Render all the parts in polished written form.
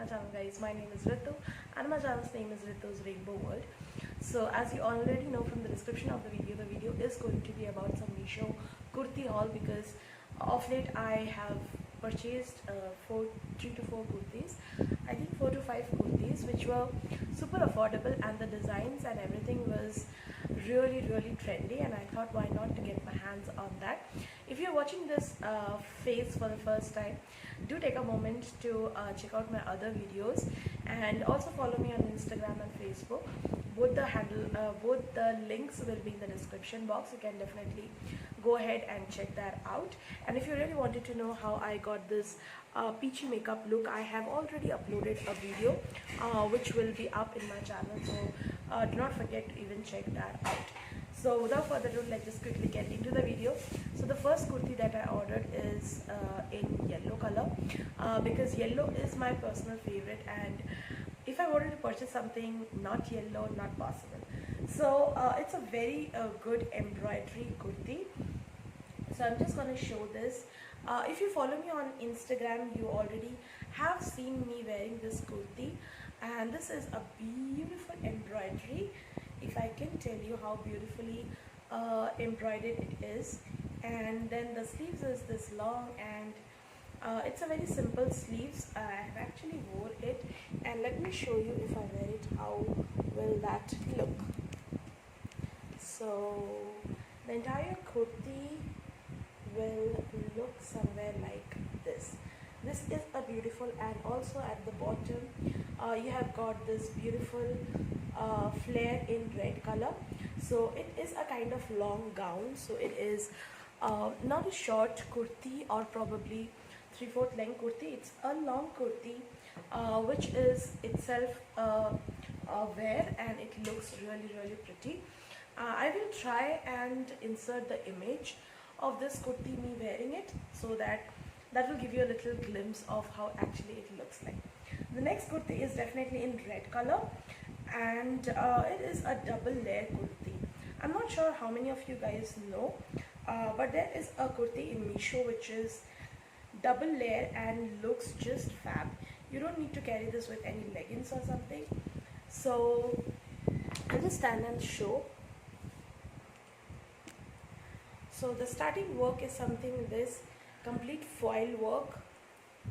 channel, guys. My name is Ritu and my channel's name is Ritu's Rainbow World. So as you already know from the description of the video is going to be about some Meesho kurti haul, because of late I have purchased 3 to 4 kurtis. I think 4 to 5 kurtis, which were super affordable, and the designs and everything was really trendy, and I thought why not to get my hands on that. If you're watching this phase for the first time, do take a moment to check out my other videos, and also follow me on Instagram and Facebook. Both the links will be in the description box. You can definitely go ahead and check that out. And if you really wanted to know how I got this peachy makeup look, I have already uploaded a video which will be up in my channel, so do not forget to even check that out. So without further ado, let's just quickly get into the video. So the first kurti that I ordered is in yellow color, because yellow is my personal favorite, and if I wanted to purchase something not yellow, not possible. So it's a very good embroidery kurti. So I'm just going to show this. If you follow me on Instagram, you already have seen me wearing this kurti, and this is a beautiful embroidery. If I can tell you how beautifully embroidered it is. And then the sleeves is this long, and it's a very simple sleeves. I have actually wore it, and let me show you if I wear it how will that look. So the entire kurti will look somewhere like this. This is a beautiful, and also at the bottom you have got this beautiful flare in red color. So it is a kind of long gown, so it is not a short kurti or probably 3/4 length kurti. It's a long kurti which is itself wear, and it looks really pretty. I will try and insert the image of this kurti, me wearing it, so that will give you a little glimpse of how actually it looks like. The next kurti is definitely in red color, and it is a double layer kurti. I'm not sure how many of you guys know, but there is a kurti in Meesho which is double layer and looks just fab. You don't need to carry this with any leggings or something. So I'll just stand and show. So the starting work is something this complete foil work,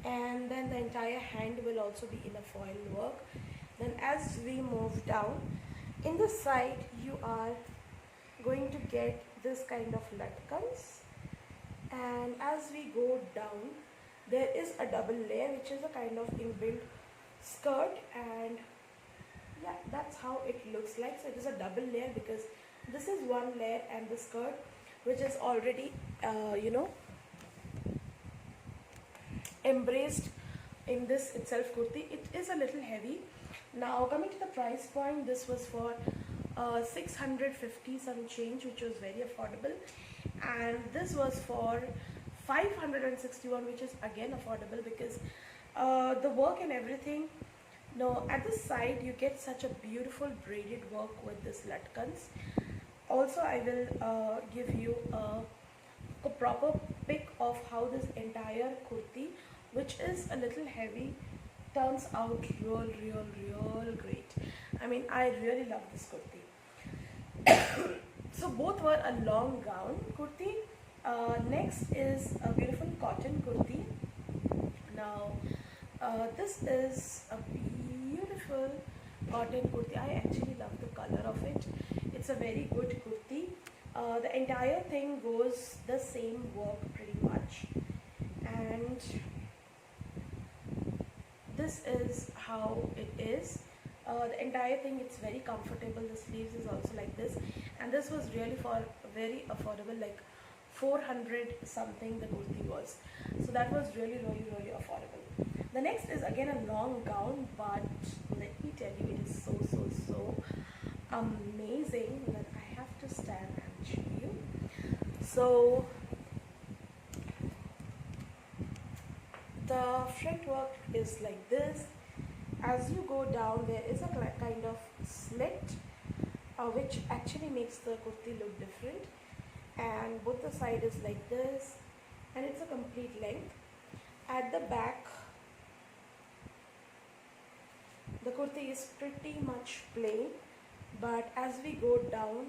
and then the entire hand will also be in a foil work. Then as we move down, in the side you are going to get this kind of latkans, and as we go down there is a double layer which is a kind of inbuilt skirt, and yeah, that's how it looks like. So it is a double layer because this is one layer, and the skirt which is already embraced in this itself kurti. It is a little heavy. Now coming to the price point, this was for 650 some change, which was very affordable, and this was for 561, which is again affordable because the work and everything. Now at the side you get such a beautiful braided work with this latkans. Also I will give you a proper pic of how this entire kurti, which is a little heavy, turns out real great. I mean, I really love this kurti. So both were a long gown kurti. Next is a beautiful cotton kurti. Now this is a beautiful cotton kurti. I actually love the color of it. It's a very good kurti. The entire thing goes the same work pretty much, and this is how it is. The entire thing, it's very comfortable. The sleeves is also like this, and this was really for very affordable, like 400 something the kurti was. So that was really affordable. The next is again a long gown, but let me tell you, it is so amazing that I have to stand and show you. So the front work is like this. As you go down, there is a kind of slit which actually makes the kurti look different, and both the side is like this, and it's a complete length. At the back The kurti is pretty much plain, but as we go down,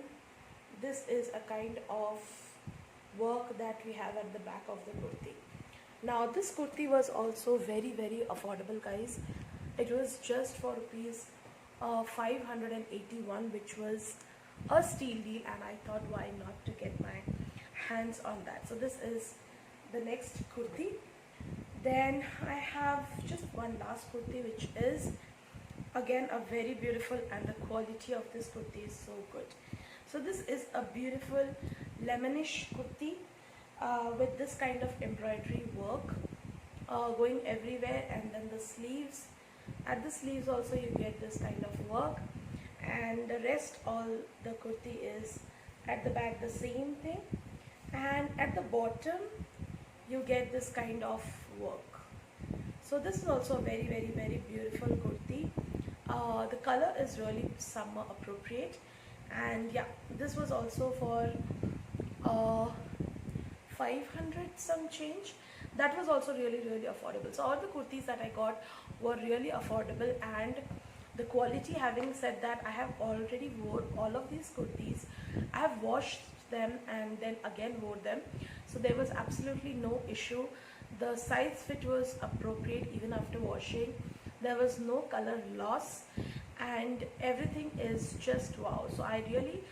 this is a kind of work that we have at the back of the kurti. Now this kurti was also very affordable, guys. It was just for rupees 581, which was a steal deal, and I thought why not to get my hands on that. So this is the next kurti. Then I have just one last kurti, which is again a very beautiful, and the quality of this kurti is so good. So this is a beautiful lemonish kurti with this kind of embroidery work going everywhere, and then the sleeves, at the sleeves also you get this kind of work, and the rest all the kurti is at the back the same thing, and at the bottom you get this kind of work. So this is also a very beautiful kurti. The color is really summer appropriate, and yeah, this was also for 500 some change. That was also really affordable. So all the kurtis that I got were really affordable, and the quality. Having said that, I have already wore all of these kurtis. I have washed them and then again wore them, so there was absolutely no issue. The size fit was appropriate even after washing. There was no color loss, and everything is just wow. So I really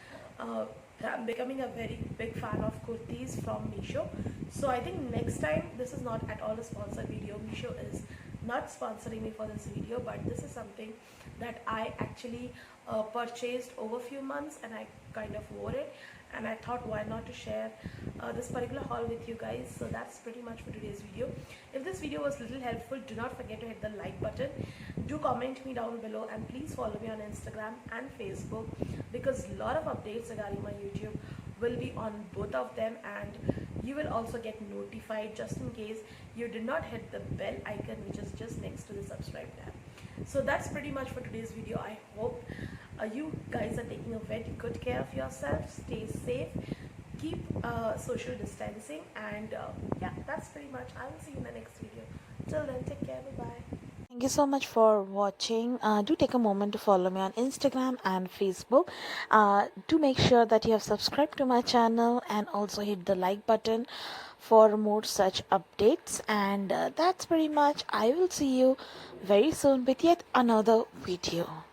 I'm becoming a very big fan of kurtis from Meesho. So I think next time, this is not at all a sponsored video. Meesho is not sponsoring me for this video, but this is something that I actually purchased over a few months, and I kind of wore it, and I thought why not to share this particular haul with you guys. So that's pretty much for today's video. If this video was a little helpful, do not forget to hit the like button. Do comment me down below, and please follow me on Instagram and Facebook, because a lot of updates regarding my YouTube will be on both of them, and you will also get notified just in case you did not hit the bell icon, which is just next to the subscribe tab. So that's pretty much for today's video. I hope you guys are taking a very good care of yourself. Stay safe, keep social distancing, and yeah, that's pretty much. I will see you in the next video. Till then, take care. Bye bye. Thank you so much for watching. Do take a moment to follow me on Instagram and Facebook. Do make sure that you have subscribed to my channel, and also hit the like button for more such updates. And that's pretty much. I will see you very soon with yet another video.